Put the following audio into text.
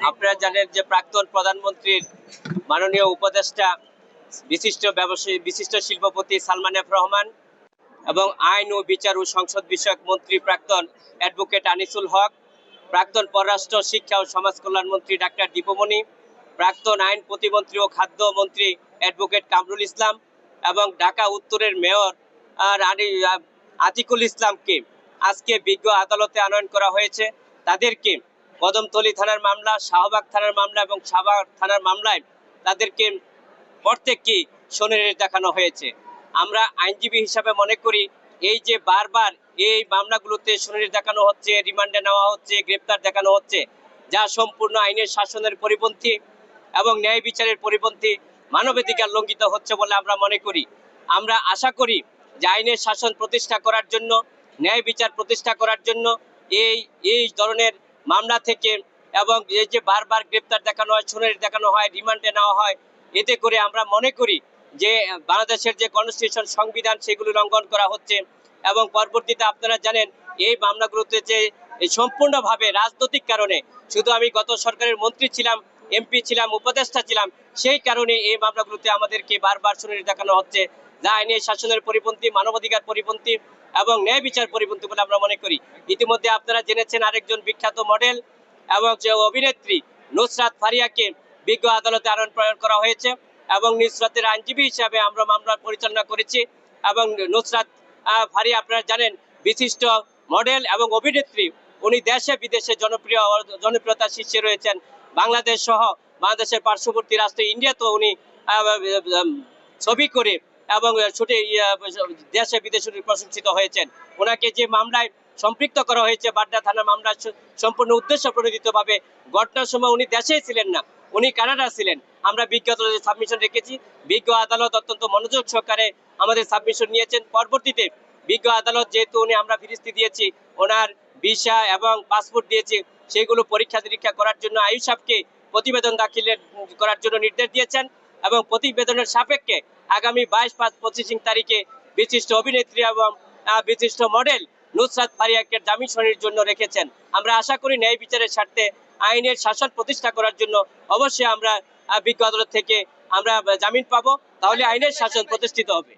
আপনারা জানেন যে প্রাক্তন প্রধানমন্ত্রীর মাননীয় উপদেষ্টা বিশিষ্ট ব্যবসায়ী বিশিষ্ট শিল্পপতি সালমান এফ রহমান এবং আইন ও বিচার ও সংসদ বিষয়ক মন্ত্রী প্রাক্তন অ্যাডভোকেট আনিসুল হক, প্রাক্তন পররাষ্ট্র শিক্ষা ও সমাজ কল্যাণ মন্ত্রী ডাক্তার দীপমণি, প্রাক্তন আইন প্রতিমন্ত্রী ও খাদ্য মন্ত্রী অ্যাডভোকেট কামরুল ইসলাম এবং ঢাকা উত্তরের মেয়র আতিকুল ইসলামকে আজকে বিজ্ঞ আদালতে আনয়ন করা হয়েছে। তাদেরকে কদমতলী থানার মামলা, শাহবাগ থানার মামলা এবং শাহবাগ থানার মামলায় তাদেরকে প্রত্যেককে শনির দেখানো হয়েছে। আমরা আইনজীবী হিসাবে মনে করি এই যে বারবার এই মামলাগুলোতে শনির দেখানো হচ্ছে, রিমান্ডে নেওয়া হচ্ছে, গ্রেপ্তার দেখানো হচ্ছে, যা সম্পূর্ণ আইনের শাসনের পরিপন্থী এবং ন্যায় বিচারের পরিপন্থী, মানবাধিকার লঙ্ঘিত হচ্ছে বলে আমরা মনে করি। আমরা আশা করি যে আইনের শাসন প্রতিষ্ঠা করার জন্য, ন্যায় বিচার প্রতিষ্ঠা করার জন্য এই ধরনের মামলা থেকে এবং এই যে বারবার গ্রেপ্তার দেখানো হয়, শনির দেখানো হয়, রিমান্ডে নেওয়া হয়, এতে করে আমরা মনে করি যে বাংলাদেশের যে কনস্টিটিউশন সংবিধান সেগুলো লঙ্ঘন করা হচ্ছে। এবং পরবর্তীতে আপনারা জানেন এই মামলাগুলোতে যে সম্পূর্ণভাবে রাজনৈতিক কারণে, শুধু আমি গত সরকারের মন্ত্রী ছিলাম, এমপি ছিলাম, উপদেষ্টা ছিলাম, সেই কারণে এই মামলাগুলোতে আমাদেরকে বারবার শনির দেখানো হচ্ছে, যা আইনের শাসনের পরিপন্থী, মানবাধিকার পরিপন্থী এবং ন্যায় বিচার পরিপন্থী বলে আমরা মনে করি। ইতিমধ্যে আপনারা জেনেছেন আরেকজন বিখ্যাত মডেল এবং যে অভিনেত্রী নুসরাত ফারিয়াকে বিজ্ঞ আদালতে আনয়ন করা হয়েছে এবং নুসরাতের আইনজীবী হিসাবে আমরা মামলা পরিচালনা করেছি। এবং নুসরাত ফারিয়া আপনারা জানেন বিশিষ্ট মডেল এবং অভিনেত্রী, উনি দেশে বিদেশে জনপ্রিয়তার শীর্ষে রয়েছেন। বাংলাদেশ সহ বাংলাদেশের পার্শ্ববর্তী রাষ্ট্র ইন্ডিয়াতেও উনি ছবি করে এবং ছুটে দেশে বিদেশে প্রশংসিত হয়েছেন। ওনাকে যে মামলায় সম্পৃক্ত করা হয়েছে, বাড্ডা থানার মামলা, সম্পূর্ণ উদ্দেশ্য প্রণোদিতভাবে, ঘটনার সময় উনি দেশেই ছিলেন না, উনি কানাডা ছিলেন। আমরা বিজ্ঞ আদালতে সাবমিশন রেখেছি, বিজ্ঞ আদালত অত্যন্ত মনোযোগ সহকারে আমাদের সাবমিশন নিয়েছেন। পরবর্তীতে বিজ্ঞ আদালত যেহেতু আমরা ফিরিস্তি দিয়েছি, ওনার ভিসা এবং পাসপোর্ট দিয়েছি, সেগুলো পরীক্ষা নিরীক্ষা করার জন্য আইয়ুসাবকে প্রতিবেদন দাখিল করার জন্য নির্দেশ দিয়েছেন এবং প্রতিবেদনের সাপেক্ষে আগামী 22-5-25 তারিখে বিশিষ্ট অভিনেত্রী এবং বিশিষ্ট মডেল নুসরাত ফারিয়াকে জামিন শুনানির জন্য রেখেছেন। আমরা আশা করি ন্যায় বিচারের স্বার্থে আইনের শাসন প্রতিষ্ঠা করার জন্য অবশ্যই আমরা বিজ্ঞ আদালত থেকে আমরা জামিন পাবো, তাহলে আইনের শাসন প্রতিষ্ঠিত হবে।